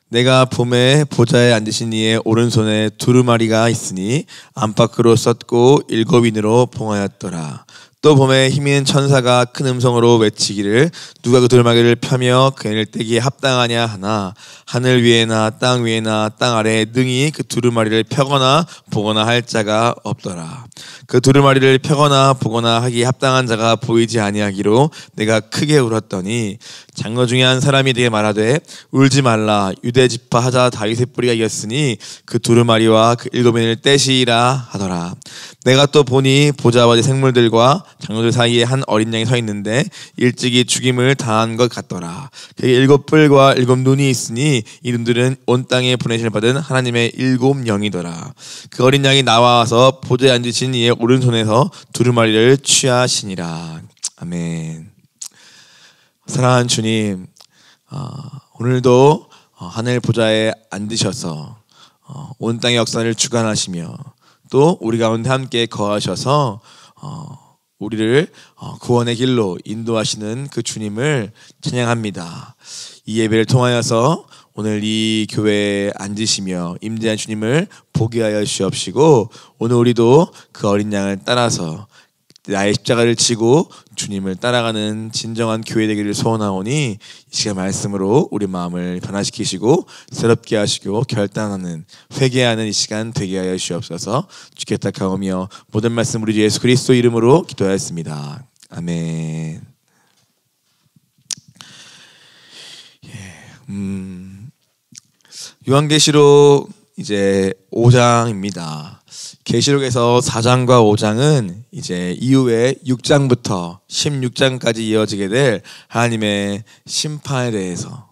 내가 봄에 보좌에 앉으신 이의 오른손에 두루마리가 있으니 안팎으로 썼고 일곱인으로 봉하였더라. 또 봄에 힘 있는 천사가 큰 음성으로 외치기를 누가 그 두루마리를 펴며 그네를 떼기에 합당하냐 하나 하늘 위에나 땅 위에나 땅 아래에 능히 그 두루마리를 펴거나 보거나 할 자가 없더라. 그 두루마리를 펴거나 보거나 하기에 합당한 자가 보이지 아니하기로 내가 크게 울었더니 장로 중에 한 사람이 내게 말하되 울지 말라. 유대 지파 하자 다윗의 뿌리가 이었으니 그 두루마리와 그 일곱인을 떼시라 하더라. 내가 또 보니 보좌와 생물들과 장로들 사이에 한 어린 양이 서 있는데 일찍이 죽임을 당한 것 같더라. 그에게 일곱 뿔과 일곱 눈이 있으니 이 눈들은 온 땅에 보내심을 받은 하나님의 일곱 영이더라. 그 어린 양이 나와서 보좌에 앉으신 이의 오른손에서 두루마리를 취하시니라. 아멘. 사랑하는 주님, 오늘도 하늘 보좌에 앉으셔서 온 땅의 역사를 주관하시며 또 우리 가운데 함께 거하셔서 우리를 구원의 길로 인도하시는 그 주님을 찬양합니다. 이 예배를 통하여서 오늘 이 교회에 앉으시며 임재한 주님을 보게 하여 주옵시고 오늘 우리도 그 어린 양을 따라서 나의 십자가를 지고 주님을 따라가는 진정한 교회 되기를 소원하오니 이 시간 말씀으로 우리 마음을 변화시키시고 새롭게 하시고 결단하는 회개하는 이 시간 되게 하여 주옵소서. 주께 부탁하오며 모든 말씀 우리 주 예수 그리스도 이름으로 기도하였습니다. 아멘. 요한계시록 이제 5장입니다. 계시록에서 4장과 5장은 이제 이후에 6장부터 16장까지 이어지게 될 하나님의 심판에 대해서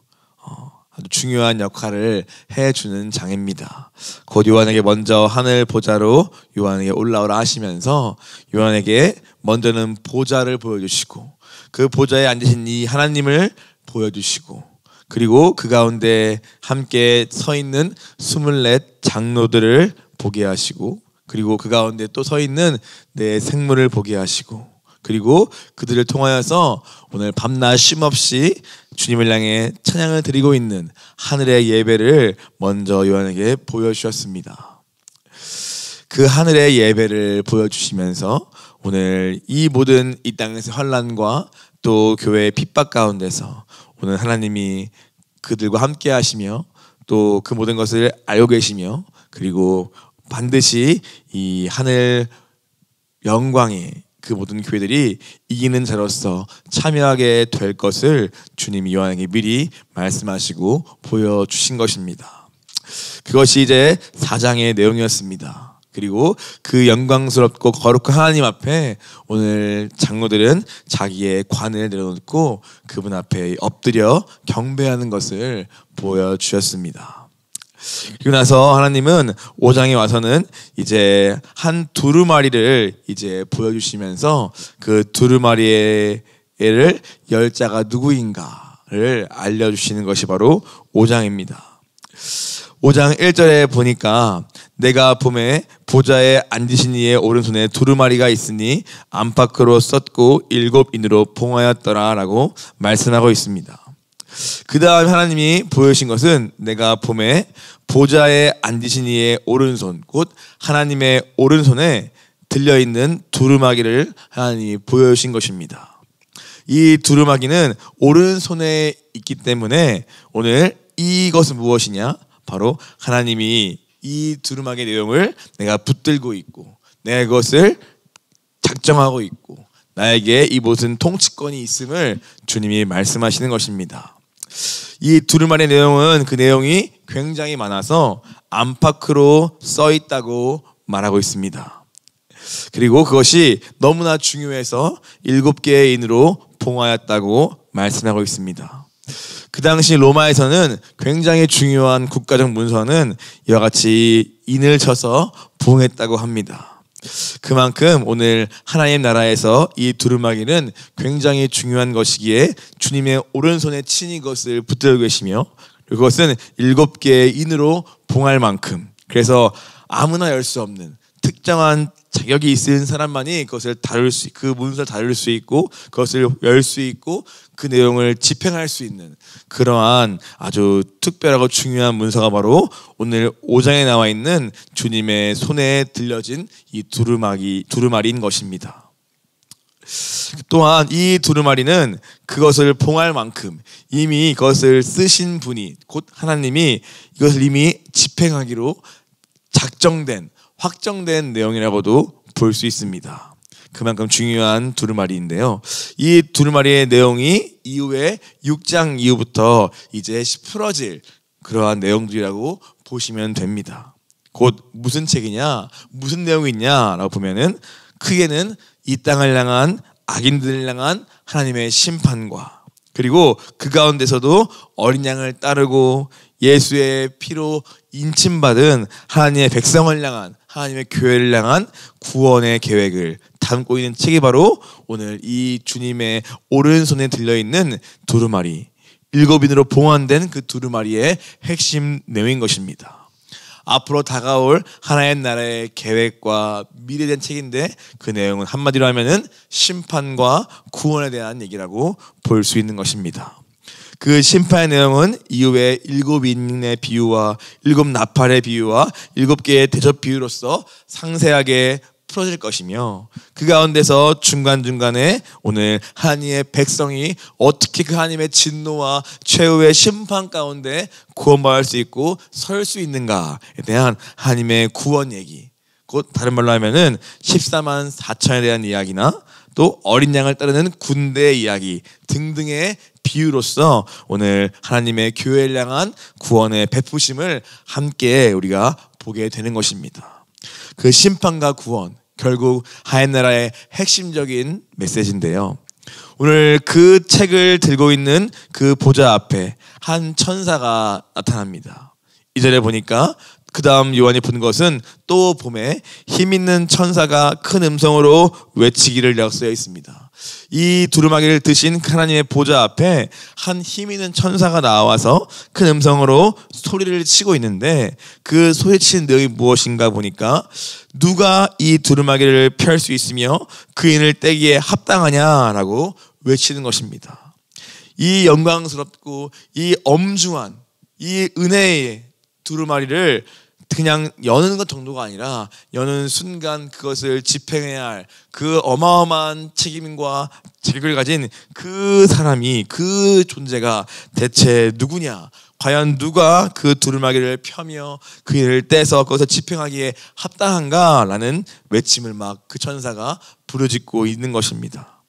아주 중요한 역할을 해주는 장입니다. 곧 요한에게 먼저 하늘 보좌로 요한에게 올라오라 하시면서 요한에게 먼저는 보좌를 보여주시고 그 보좌에 앉으신 이 하나님을 보여주시고 그리고 그 가운데 함께 서 있는 24 장로들을 보게 하시고 그리고 그 가운데 또 서 있는 내 생물을 보게 하시고 그리고 그들을 통하여서 오늘 밤낮 쉼없이 주님을 향해 찬양을 드리고 있는 하늘의 예배를 먼저 요한에게 보여주셨습니다. 그 하늘의 예배를 보여주시면서 오늘 이 모든 이 땅에서 환난과 또 교회의 핍박 가운데서 오늘 하나님이 그들과 함께 하시며 또 그 모든 것을 알고 계시며 그리고 반드시 이 하늘 영광의 그 모든 교회들이 이기는 자로서 참여하게 될 것을 주님이 요한에게 미리 말씀하시고 보여주신 것입니다. 그것이 이제 4장의 내용이었습니다. 그리고 그 영광스럽고 거룩한 하나님 앞에 오늘 장로들은 자기의 관을 내려놓고 그분 앞에 엎드려 경배하는 것을 보여주셨습니다. 그리고 나서 하나님은 5장에 와서는 이제 한 두루마리를 이제 보여주시면서 그 두루마리의 애를 열자가 누구인가를 알려주시는 것이 바로 5장입니다. 5장 1절에 보니까 내가 봄에 보좌에 앉으신 이의 오른손에 두루마리가 있으니 안팎으로 썼고 일곱인으로 봉하였더라 라고 말씀하고 있습니다. 그 다음 하나님이 보여주신 것은 내가 봄에 보좌에 앉으신 이의 오른손 곧 하나님의 오른손에 들려있는 두루마기를 하나님이 보여주신 것입니다. 이 두루마기는 오른손에 있기 때문에 오늘 이것은 무엇이냐? 바로 하나님이 이 두루마기의 내용을 내가 붙들고 있고 내가 이것을 작정하고 있고 나에게 이 모든 통치권이 있음을 주님이 말씀하시는 것입니다. 이 두루마리의 내용은 그 내용이 굉장히 많아서 안팎으로 써 있다고 말하고 있습니다. 그리고 그것이 너무나 중요해서 7개의 인으로 봉하였다고 말씀하고 있습니다. 그 당시 로마에서는 굉장히 중요한 국가적 문서는 이와 같이 인을 쳐서 봉했다고 합니다. 그만큼 오늘 하나님 나라에서 이 두루마기는 굉장히 중요한 것이기에 주님의 오른손에 친히 그것을 붙들고 계시며 그것은 7개의 인으로 봉할 만큼 그래서 아무나 열 수 없는 특정한 자격이 있는 사람만이 그것을 그 문서를 다룰 수 있고 그것을 열 수 있고 그 내용을 집행할 수 있는 그러한 아주 특별하고 중요한 문서가 바로 오늘 5장에 나와 있는 주님의 손에 들려진 이 두루마리인 것입니다. 또한 이 두루마리는 그것을 봉할 만큼 이미 그것을 쓰신 분이 곧 하나님이 이것을 이미 집행하기로 확정된 내용이라고도 볼 수 있습니다. 그만큼 중요한 두루마리인데요. 이 두루마리의 내용이 이후에 6장 이후부터 이제 풀어질 그러한 내용들이라고 보시면 됩니다. 곧 무슨 책이냐, 무슨 내용이 있냐라고 보면은 크게는 이 땅을 향한 악인들을 향한 하나님의 심판과 그리고 그 가운데서도 어린 양을 따르고 예수의 피로 인침받은 하나님의 백성을 향한 하나님의 교회를 향한 구원의 계획을 담고 있는 책이 바로 오늘 이 주님의 오른손에 들려있는 두루마리, 7인으로 봉헌된 그 두루마리의 핵심 내용인 것입니다. 앞으로 다가올 하나의 나라의 계획과 미래에 대한 책인데 그 내용은 한마디로 하면은 심판과 구원에 대한 얘기라고 볼 수 있는 것입니다. 그 심판의 내용은 이후에 7인의 비유와 7나팔의 비유와 7개의 대접 비유로서 상세하게 풀어질 것이며 그 가운데서 중간중간에 오늘 하나님의 백성이 어떻게 그 하나님의 진노와 최후의 심판 가운데 구원받을 수 있고 설 수 있는가에 대한 하나님의 구원 얘기, 곧 다른 말로 하면은 14만 4천에 대한 이야기나 또 어린 양을 따르는 군대의 이야기 등등의 비유로서 오늘 하나님의 교회를 향한 구원의 베푸심을 함께 우리가 보게 되는 것입니다. 그 심판과 구원, 결국 하나나라의 핵심적인 메시지인데요. 오늘 그 책을 들고 있는 그 보좌 앞에 한 천사가 나타납니다. 이 절에 보니까 그 다음 요한이 본 것은 또 봄에 힘있는 천사가 큰 음성으로 외치기를 약속되어 있습니다. 이 두루마기를 드신 하나님의 보좌 앞에 한 힘있는 천사가 나와서 큰 음성으로 소리를 치고 있는데 그 소리치는 내용이 무엇인가 보니까 누가 이 두루마기를 펼 수 있으며 그인을 떼기에 합당하냐라고 외치는 것입니다. 이 영광스럽고 이 엄중한 이 은혜의 두루마리를 그냥 여는 것 정도가 아니라 여는 순간 그것을 집행해야 할 그 어마어마한 책임과 자격을 가진 그 사람이, 그 존재가 대체 누구냐, 과연 누가 그 두루마기를 펴며 그 일을 떼서 그것을 집행하기에 합당한가라는 외침을 막 그 천사가 부르짖고 있는 것입니다.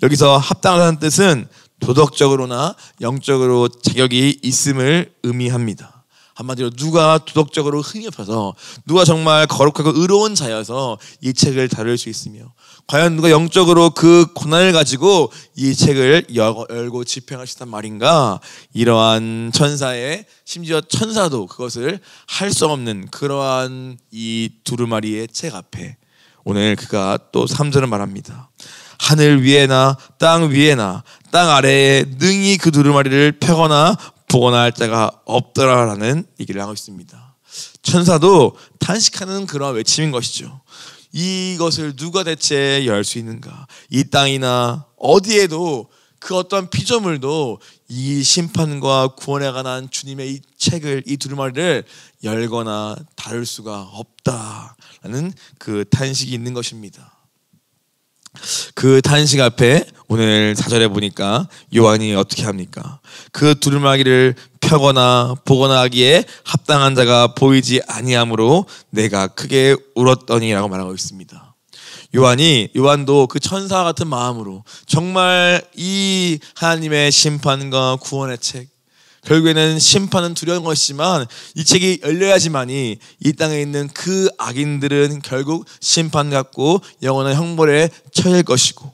여기서 합당하다는 뜻은 도덕적으로나 영적으로 자격이 있음을 의미합니다. 한마디로 누가 도덕적으로 흥이 높아서 누가 정말 거룩하고 의로운 자여서 이 책을 다룰 수 있으며 과연 누가 영적으로 그 고난을 가지고 이 책을 열고 집행할 수 있단 말인가, 이러한 천사의 심지어 천사도 그것을 할 수 없는 그러한 이 두루마리의 책 앞에 오늘 그가 또 3절을 말합니다. 하늘 위에나 땅 위에나 땅 아래에 능히 그 두루마리를 펴거나 보거나 할 자가 없더라라는 얘기를 하고 있습니다. 천사도 탄식하는 그러한 외침인 것이죠. 이것을 누가 대체 열 수 있는가? 이 땅이나 어디에도 그 어떤 피조물도 이 심판과 구원에 관한 주님의 이 책을, 이 두루마리를 열거나 다룰 수가 없다라는 그 탄식이 있는 것입니다. 그 탄식 앞에 오늘 4절에 보니까 요한이 어떻게 합니까? 그 두루마기를 펴거나 보거나 하기에 합당한 자가 보이지 아니하므로 내가 크게 울었더니라고 말하고 있습니다. 요한도 그 천사와 같은 마음으로 정말 이 하나님의 심판과 구원의 책, 결국에는 심판은 두려운 것이지만 이 책이 열려야지만이 이 땅에 있는 그 악인들은 결국 심판받고 영원한 형벌에 처할 것이고,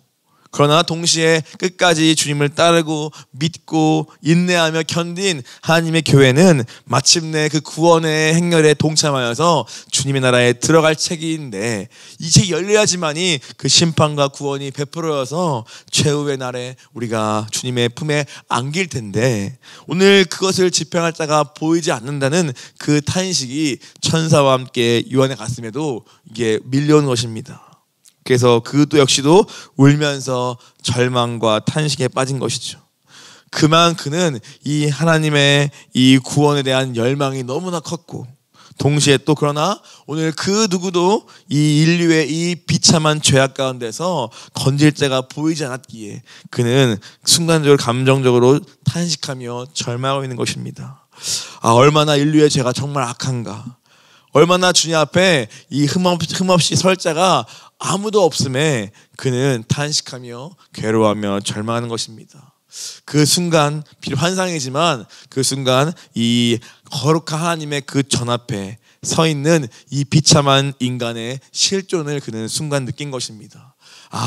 그러나 동시에 끝까지 주님을 따르고 믿고 인내하며 견딘 하나님의 교회는 마침내 그 구원의 행렬에 동참하여서 주님의 나라에 들어갈 책인데, 이 책이 열려야지만이 그 심판과 구원이 베풀어져서 최후의 날에 우리가 주님의 품에 안길 텐데, 오늘 그것을 집행할 자가 보이지 않는다는 그 탄식이 천사와 함께 요한의 가슴에도 이게 밀려오는 것입니다. 그래서 그도 역시도 울면서 절망과 탄식에 빠진 것이죠. 그만 그는 이 하나님의 이 구원에 대한 열망이 너무나 컸고, 동시에 또 그러나 오늘 그 누구도 이 인류의 이 비참한 죄악 가운데서 건질 자가 보이지 않았기에 그는 순간적으로 감정적으로 탄식하며 절망하고 있는 것입니다. 얼마나 인류의 죄가 정말 악한가, 얼마나 주님 앞에 이 흠없이 설 자가 아무도 없음에 그는 탄식하며 괴로워하며 절망하는 것입니다. 그 순간 비록 환상이지만 그 순간 이 거룩한 하나님의 그 전 앞에 서 있는 이 비참한 인간의 실존을 그는 순간 느낀 것입니다.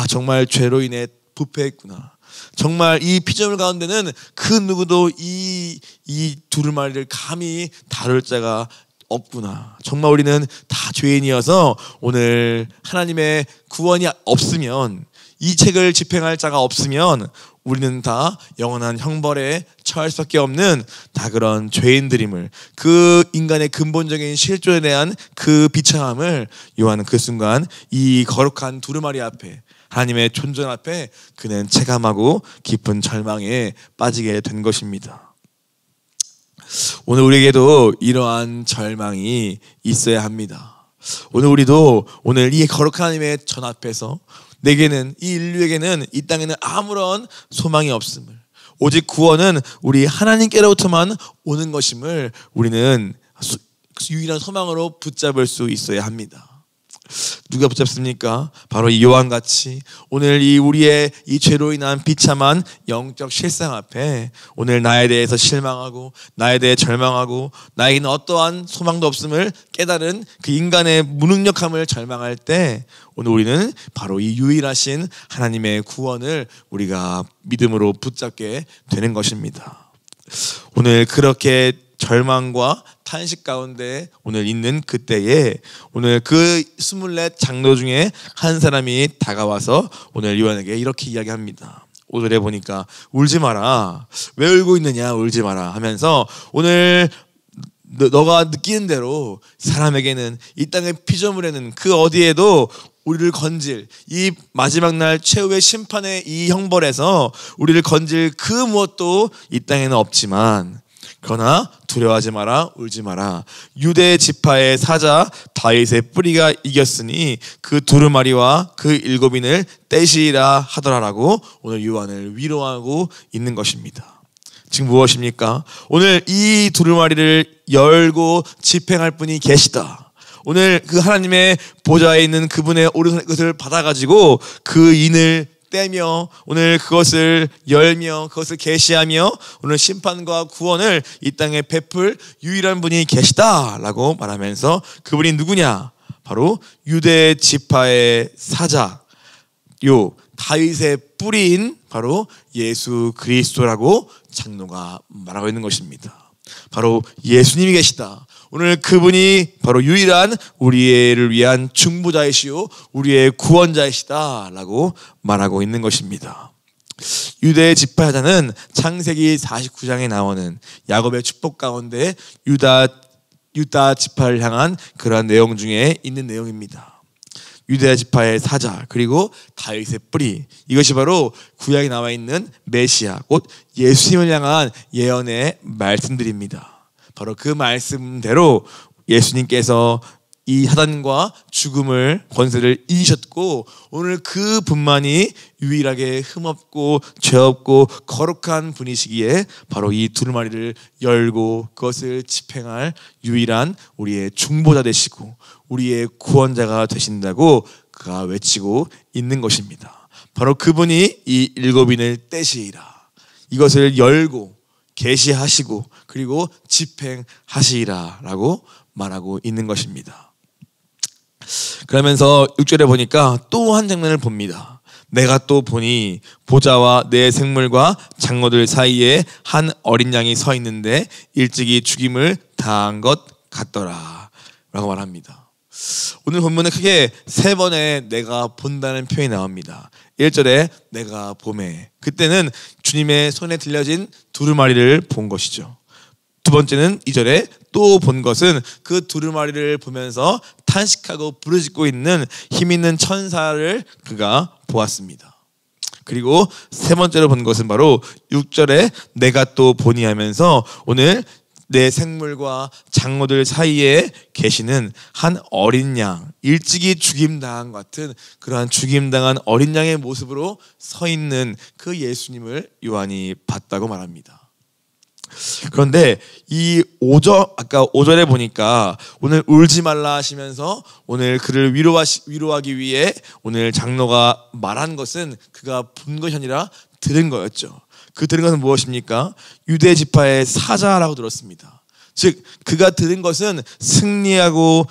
정말 죄로 인해 부패했구나. 정말 이 피조물 가운데는 그 누구도 이 두루마리를 감히 다룰 자가 없구나. 정말 우리는 다 죄인이어서 오늘 하나님의 구원이 없으면, 이 책을 집행할 자가 없으면 우리는 다 영원한 형벌에 처할 수밖에 없는 다 그런 죄인들임을, 그 인간의 근본적인 실존에 대한 그 비참함을 요한은 그 순간 이 거룩한 두루마리 앞에, 하나님의 존전 앞에 그는 체감하고 깊은 절망에 빠지게 된 것입니다. 오늘 우리에게도 이러한 절망이 있어야 합니다. 오늘 우리도 오늘 이 거룩한 하나님의 전 앞에서 내게는, 이 인류에게는, 이 땅에는 아무런 소망이 없음을, 오직 구원은 우리 하나님께로부터만 오는 것임을 우리는 유일한 소망으로 붙잡을 수 있어야 합니다. 누가 붙잡습니까? 바로 이 요한같이 오늘 이 우리의 이 죄로 인한 비참한 영적 실상 앞에 오늘 나에 대해서 실망하고 나에 대해 절망하고 나에게는 어떠한 소망도 없음을 깨달은 그 인간의 무능력함을 절망할 때, 오늘 우리는 바로 이 유일하신 하나님의 구원을 우리가 믿음으로 붙잡게 되는 것입니다. 오늘 그렇게 절망과 탄식 가운데 오늘 있는 그때에 오늘 그 24 장로 중에 한 사람이 다가와서 오늘 요한에게 이렇게 이야기합니다. 5절에 보니까 울지 마라. 왜 울고 있느냐, 울지 마라 하면서 오늘 너가 느끼는 대로 사람에게는, 이 땅의 피조물에는 그 어디에도 우리를 건질, 이 마지막 날 최후의 심판의 이 형벌에서 우리를 건질 그 무엇도 이 땅에는 없지만, 그러나 두려워하지 마라, 울지 마라. 유대 지파의 사자 다윗의 뿌리가 이겼으니 그 두루마리와 그 7인을 떼시리라 하더라라고 오늘 요한을 위로하고 있는 것입니다. 지금 무엇입니까? 오늘 이 두루마리를 열고 집행할 분이 계시다. 오늘 그 하나님의 보좌에 있는 그분의 오른손의 것을 받아가지고 그 인을 떼며 오늘 그것을 열며 그것을 계시하며 오늘 심판과 구원을 이 땅에 베풀 유일한 분이 계시다라고 말하면서, 그분이 누구냐? 바로 유대 지파의 사자, 다윗의 뿌리인 바로 예수 그리스도라고 장로가 말하고 있는 것입니다. 바로 예수님이 계시다. 오늘 그분이 바로 유일한 우리를 위한 중보자이시오 우리의 구원자이시다 라고 말하고 있는 것입니다. 유대 지파자는 창세기 49장에 나오는 야곱의 축복 가운데 유다 지파를 향한 그러한 내용 중에 있는 내용입니다. 유대 지파의 사자, 그리고 다윗의 뿌리, 이것이 바로 구약에 나와 있는 메시아, 곧 예수님을 향한 예언의 말씀들입니다. 바로 그 말씀대로 예수님께서 이 사단과 죽음을 권세를 이기셨고, 오늘 그 분만이 유일하게 흠없고 죄없고 거룩한 분이시기에 바로 이 두루마리를 열고 그것을 집행할 유일한 우리의 중보자 되시고 우리의 구원자가 되신다고 그가 외치고 있는 것입니다. 바로 그분이 이 7인을 떼시리라, 이것을 열고 계시하시고 그리고 집행하시리라 라고 말하고 있는 것입니다. 그러면서 6절에 보니까 또 한 장면을 봅니다. 내가 또 보니 보좌와 내 생물과 장로들 사이에 한 어린 양이 서 있는데 일찍이 죽임을 당한 것 같더라 라고 말합니다. 오늘 본문에 크게 3번의 내가 본다는 표현이 나옵니다. 1절에 내가 보매, 그때는 주님의 손에 들려진 두루마리를 본 것이죠. 두 번째는 2절에 또 본 것은 그 두루마리를 보면서 탄식하고 부르짖고 있는 힘있는 천사를 그가 보았습니다. 그리고 세 번째로 본 것은 바로 6절에 내가 또 보니 하면서 오늘 내 생물과 장로들 사이에 계시는 한 어린 양, 일찍이 죽임당한 것 같은 그러한 죽임당한 어린 양의 모습으로 서 있는 그 예수님을 요한이 봤다고 말합니다. 그런데 이 5절, 아까 5절에 보니까 오늘 울지 말라 하시면서 오늘 그를 위로하기 위해 오늘 장로가 말한 것은 그가 본 것이 아니라 들은 거였죠. 그 들은 것은 무엇입니까? 유대 지파의 사자라고 들었습니다. 즉 그가 들은 것은 승리하고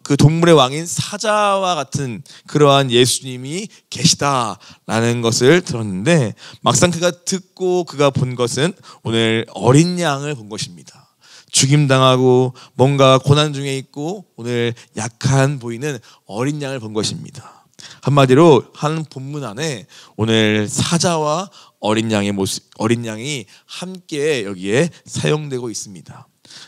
그 동물의 왕인 사자와 같은 그러한 예수님이 계시다라는 것을 들었는데, 막상 그가 듣고 그가 본 것은 오늘 어린 양을 본 것입니다. 죽임당하고 뭔가 고난 중에 있고 오늘 약한 보이는 어린 양을 본 것입니다. 한마디로 한 본문 안에 오늘 사자와 어린 양의 모습, 어린 양이 함께 여기에 사용되고 있습니다.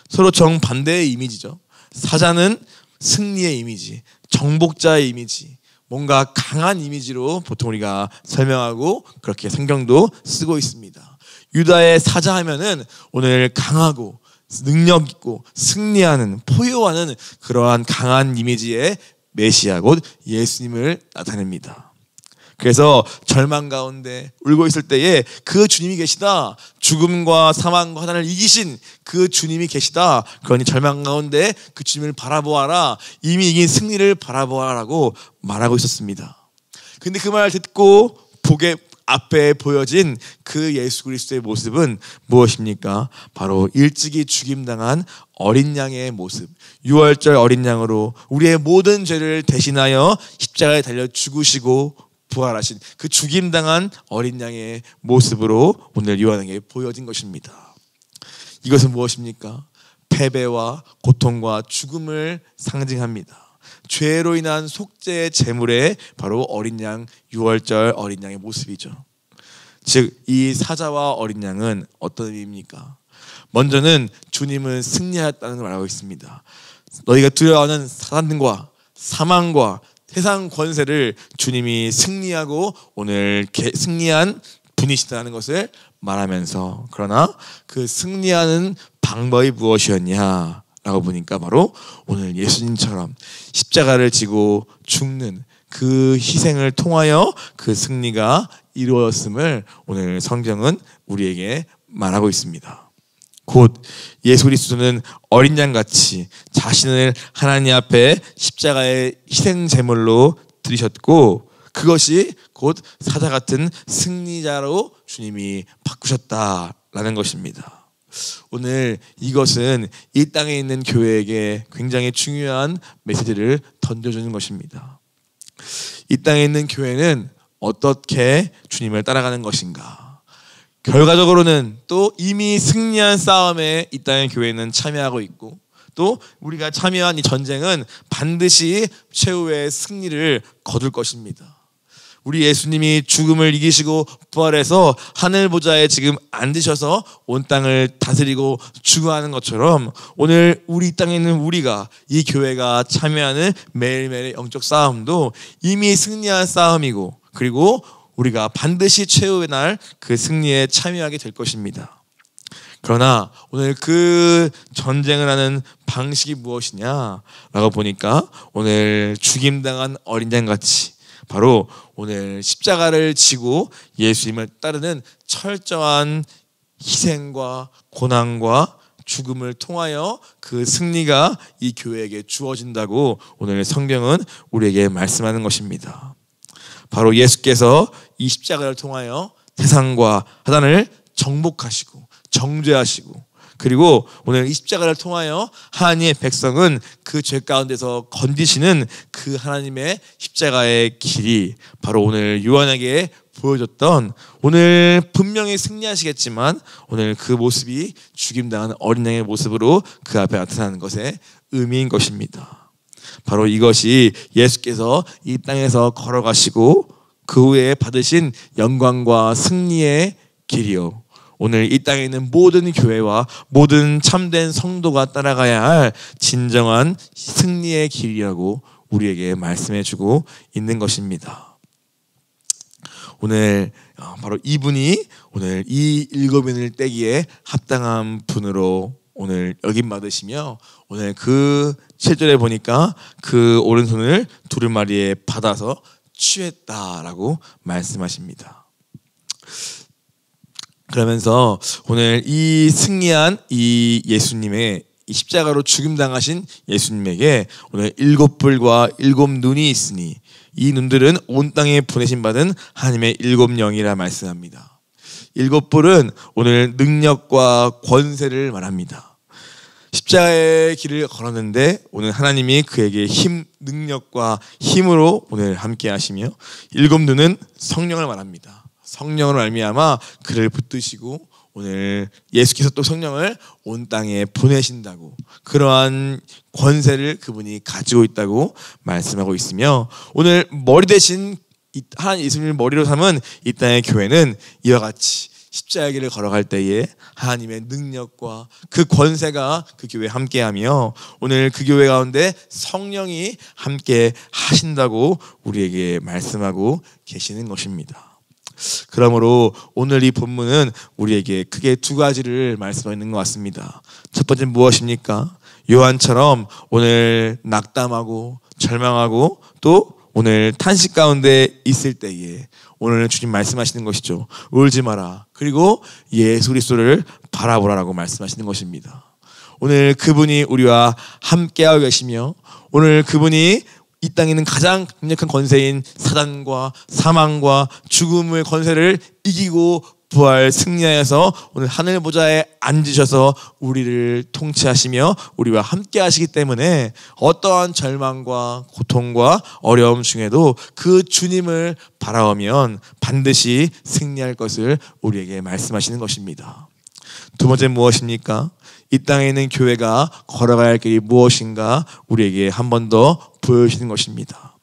서로 정반대의 이미지죠. 사자는 승리의 이미지, 정복자의 이미지, 뭔가 강한 이미지로 보통 우리가 설명하고 그렇게 성경도 쓰고 있습니다. 유다의 사자 하면은 오늘 강하고 능력 있고 승리하는, 포효하는 그러한 강한 이미지의 메시아 곧 예수님을 나타냅니다. 그래서 절망 가운데 울고 있을 때에 그 주님이 계시다, 죽음과 사망과 화난을 이기신 그 주님이 계시다, 그러니 절망 가운데 그 주님을 바라보아라, 이미 이긴 승리를 바라보아라고 말하고 있었습니다. 근데 그 말을 듣고 앞에 보여진 그 예수 그리스도의 모습은 무엇입니까? 바로 일찍이 죽임당한 어린 양의 모습, 6월절 어린 양으로 우리의 모든 죄를 대신하여 십자가에 달려 죽으시고 부활하신 그 죽임당한 어린 양의 모습으로 오늘 요한에게 보여진 것입니다. 이것은 무엇입니까? 패배와 고통과 죽음을 상징합니다. 죄로 인한 속죄의 제물에 바로 어린 양, 6월절 어린 양의 모습이죠. 즉 이 사자와 어린 양은 어떤 의미입니까? 먼저는 주님은 승리하였다는 걸 말하고 있습니다. 너희가 두려워하는 사단과 사망과 세상 권세를 주님이 승리하고 오늘 승리한 분이시다는 것을 말하면서, 그러나 그 승리하는 방법이 무엇이었냐 라고 보니까 바로 오늘 예수님처럼 십자가를 지고 죽는 그 희생을 통하여 그 승리가 이루어졌음을 오늘 성경은 우리에게 말하고 있습니다. 곧 예수 그리스도는 어린 양같이 자신을 하나님 앞에 십자가의 희생 제물로 드리셨고, 그것이 곧 사자 같은 승리자로 주님이 바꾸셨다라는 것입니다. 오늘 이것은 이 땅에 있는 교회에게 굉장히 중요한 메시지를 던져주는 것입니다. 이 땅에 있는 교회는 어떻게 주님을 따라가는 것인가? 결과적으로는 또 이미 승리한 싸움에 이 땅의 교회는 참여하고 있고, 또 우리가 참여한 이 전쟁은 반드시 최후의 승리를 거둘 것입니다. 우리 예수님이 죽음을 이기시고 부활해서 하늘 보좌에 지금 앉으셔서 온 땅을 다스리고 주관하는 것처럼 오늘 우리 땅에 있는 우리가, 이 교회가 참여하는 매일매일의 영적 싸움도 이미 승리한 싸움이고, 그리고 우리가 반드시 최후의 날 그 승리에 참여하게 될 것입니다. 그러나 오늘 그 전쟁을 하는 방식이 무엇이냐라고 보니까 오늘 죽임당한 어린 양같이 바로 오늘 십자가를 지고 예수님을 따르는 철저한 희생과 고난과 죽음을 통하여 그 승리가 이 교회에게 주어진다고 오늘 성경은 우리에게 말씀하는 것입니다. 바로 예수께서 이 십자가를 통하여 세상과 사단을 정복하시고 정죄하시고, 그리고 오늘 이 십자가를 통하여 하나님의 백성은 그 죄 가운데서 건지시는 그 하나님의 십자가의 길이 바로 오늘 요한에게 보여줬던, 오늘 분명히 승리하시겠지만 오늘 그 모습이 죽임당하는 어린 양의 모습으로 그 앞에 나타나는 것의 의미인 것입니다. 바로 이것이 예수께서 이 땅에서 걸어가시고 그 후에 받으신 영광과 승리의 길이요, 오늘 이 땅에 있는 모든 교회와 모든 참된 성도가 따라가야 할 진정한 승리의 길이라고 우리에게 말씀해주고 있는 것입니다. 오늘 바로 이분이 오늘 이 일곱인을 떼기에 합당한 분으로 오늘 여김받으시며, 오늘 그 7절에 보니까 그 오른손을 두루마리에 받아서 취했다라고 말씀하십니다. 그러면서 오늘 이 승리한 이 예수님의, 이 십자가로 죽임당하신 예수님에게 오늘 7뿔과 7눈이 있으니 이 눈들은 온 땅에 보내신 받은 하나님의 7영이라 말씀합니다. 7뿔은 오늘 능력과 권세를 말합니다. 십자가의 길을 걸었는데 오늘 하나님이 그에게 능력과 힘으로 오늘 함께 하시며, 7눈은 성령을 말합니다. 성령으로 말미암아 그를 붙드시고 오늘 예수께서 또 성령을 온 땅에 보내신다고, 그러한 권세를 그분이 가지고 있다고 말씀하고 있으며, 오늘 머리 대신 하나님 예수님을 머리로 삼은 이 땅의 교회는 이와 같이 십자가의 길을 걸어갈 때에 하나님의 능력과 그 권세가 그 교회에 함께하며 오늘 그 교회 가운데 성령이 함께 하신다고 우리에게 말씀하고 계시는 것입니다. 그러므로 오늘 이 본문은 우리에게 크게 두 가지를 말씀하고 있는 것 같습니다. 첫 번째는 무엇입니까? 요한처럼 오늘 낙담하고 절망하고 또 오늘 탄식 가운데 있을 때에 오늘 주님 말씀하시는 것이죠. 울지 마라. 그리고 예수 그리스도를 바라보라라고 말씀하시는 것입니다. 오늘 그분이 우리와 함께하고 계시며, 오늘 그분이 이 땅에 있는 가장 강력한 권세인 사단과 사망과 죽음의 권세를 이기고 부활 승리하여서 오늘 하늘 보좌에 앉으셔서 우리를 통치하시며 우리와 함께 하시기 때문에 어떠한 절망과 고통과 어려움 중에도 그 주님을 바라보면 반드시 승리할 것을 우리에게 말씀하시는 것입니다. 두 번째 무엇입니까? 이 땅에 있는 교회가 걸어가야 할 길이 무엇인가 우리에게 한 번 더 보여주시는 것입니다.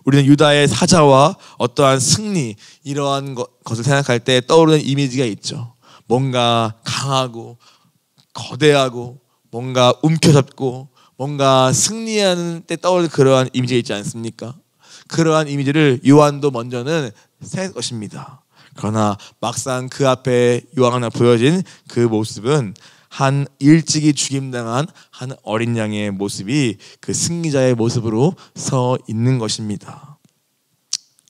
우리는 유다의 사자와 어떠한 승리, 이러한 것을 생각할 때 떠오르는 이미지가 있죠. 뭔가 강하고 거대하고 뭔가 움켜잡고 뭔가 승리하는 때 떠오르는 그러한 이미지가 있지 않습니까? 그러한 이미지를 요한도 먼저는 생각할 것입니다. 그러나 막상 그 앞에 요한 하나 보여진 그 모습은 한 일찍이 죽임당한 한 어린 양의 모습이 그 승리자의 모습으로 서 있는 것입니다.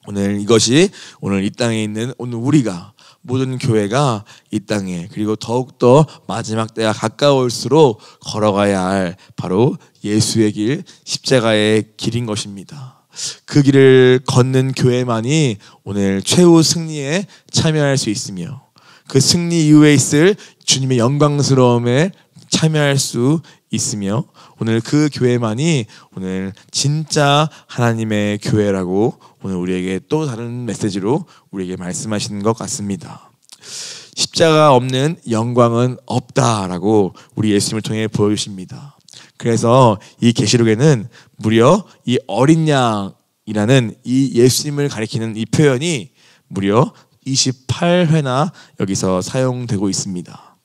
오늘 이것이 오늘 이 땅에 있는 오늘 우리가 모든 교회가 이 땅에 그리고 더욱더 마지막 때가 가까울수록 걸어가야 할 바로 예수의 길, 십자가의 길인 것입니다. 그 길을 걷는 교회만이 오늘 최후 승리에 참여할 수 있으며 그 승리 이후에 있을 주님의 영광스러움에 참여할 수 있으며 오늘 그 교회만이 오늘 진짜 하나님의 교회라고 오늘 우리에게 또 다른 메시지로 우리에게 말씀하시는 것 같습니다. 십자가 없는 영광은 없다라고 우리 예수님을 통해 보여주십니다. 그래서 이 계시록에는 무려 이 어린 양이라는 이 예수님을 가리키는 이 표현이 무려 28회나 여기서 사용되고 있습니다.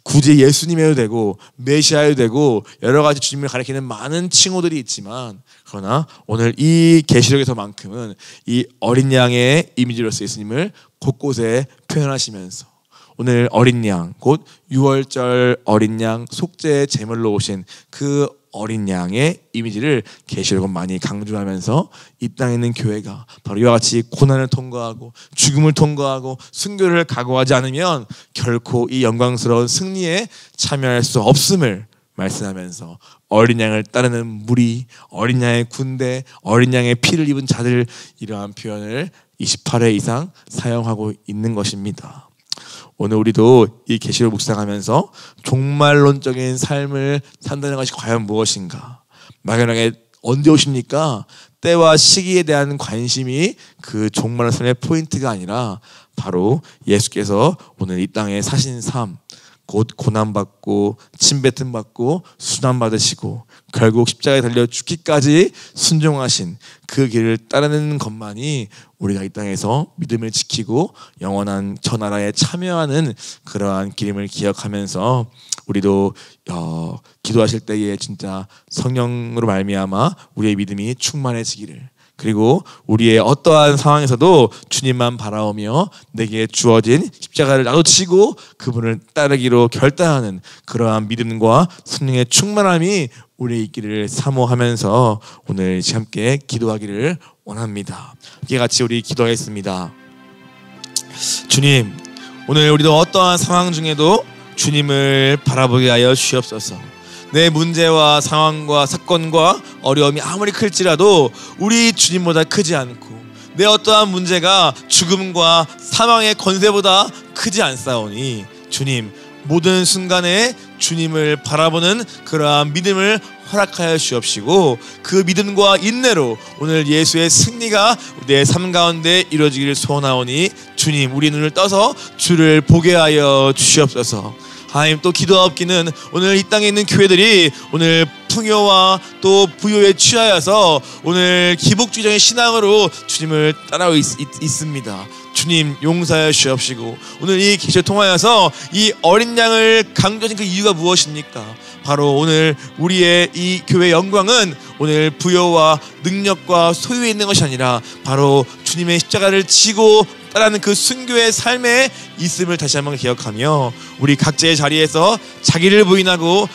굳이 예수님에도 되고 메시아에도 되고 여러 가지 주님을 가리키는 많은 칭호들이 있지만, 그러나 오늘 이 계시록에서만큼은 이 어린 양의 이미지로서 예수님을 곳곳에 표현하시면서 오늘 어린 양, 곧 6월절 어린 양, 속죄 제물로 오신 그 어린 양의 이미지를 계시록은 많이 강조하면서 이 땅에 있는 교회가 바로 이와 같이 고난을 통과하고 죽음을 통과하고 순교를 각오하지 않으면 결코 이 영광스러운 승리에 참여할 수 없음을 말씀하면서 어린 양을 따르는 무리, 어린 양의 군대, 어린 양의 피를 입은 자들, 이러한 표현을 28회 이상 사용하고 있는 것입니다. 오늘 우리도 이 계시록 묵상하면서 종말론적인 삶을 산다는 것이 과연 무엇인가? 막연하게 언제 오십니까? 때와 시기에 대한 관심이 그 종말의 삶의 포인트가 아니라 바로 예수께서 오늘 이 땅에 사신 삶, 곧 고난받고 침뱉음받고 순환받으시고 결국 십자가에 달려 죽기까지 순종하신 그 길을 따르는 것만이 우리가 이 땅에서 믿음을 지키고 영원한 저 나라에 참여하는 그러한 길임을 기억하면서 우리도 기도하실 때에 진짜 성령으로 말미암아 우리의 믿음이 충만해지기를, 그리고 우리의 어떠한 상황에서도 주님만 바라오며 내게 주어진 십자가를 나도 지고 그분을 따르기로 결단하는 그러한 믿음과 성령의 충만함이 우리의 있기를 사모하면서 오늘 함께 기도하기를 원합니다. 함께 같이 우리 기도하겠습니다. 주님, 오늘 우리도 어떠한 상황 중에도 주님을 바라보게 하여 주시옵소서. 내 문제와 상황과 사건과 어려움이 아무리 클지라도 우리 주님보다 크지 않고, 내 어떠한 문제가 죽음과 사망의 권세보다 크지 않사오니 주님, 모든 순간에 주님을 바라보는 그러한 믿음을 허락하여 주옵시고 그 믿음과 인내로 오늘 예수의 승리가 내 삶 가운데 이루어지기를 소원하오니 주님, 우리 눈을 떠서 주를 보게 하여 주시옵소서. 하나님, 또 기도하옵기는 오늘 이 땅에 있는 교회들이 오늘 풍요와 또 부요에 취하여서 오늘 기복주의적인 신앙으로 주님을 따라오고 있습니다. 주님, 용서하여 주옵시고 오늘 이 계시를 통하여서 이 어린 양을 강조하신 그 이유가 무엇입니까? 바로 오늘 우리의 이 교회의 영광은 오늘 부요와 능력과 소유에 있는 것이 아니라 바로 주님의 십자가를 지고 따라하는 그 순교의 삶에 있음을 다시 한번 기억하며 우리 각자의 자리에서 자기를 부인하고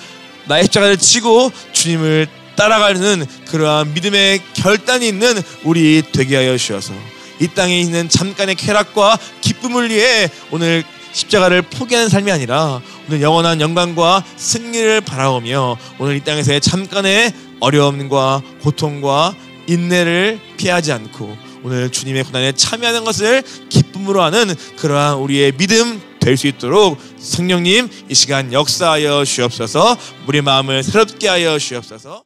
나의 십자가를 지고 주님을 따라가는 그러한 믿음의 결단이 있는 우리 되게 하여 주셔서 이 땅에 있는 잠깐의 쾌락과 기쁨을 위해 오늘 십자가를 포기하는 삶이 아니라 오늘 영원한 영광과 승리를 바라오며 오늘 이 땅에서의 잠깐의 어려움과 고통과 인내를 피하지 않고 오늘 주님의 고난에 참여하는 것을 기쁨으로 하는 그러한 우리의 믿음 될 수 있도록 성령님 이 시간 역사하여 주옵소서. 우리 마음을 새롭게 하여 주옵소서.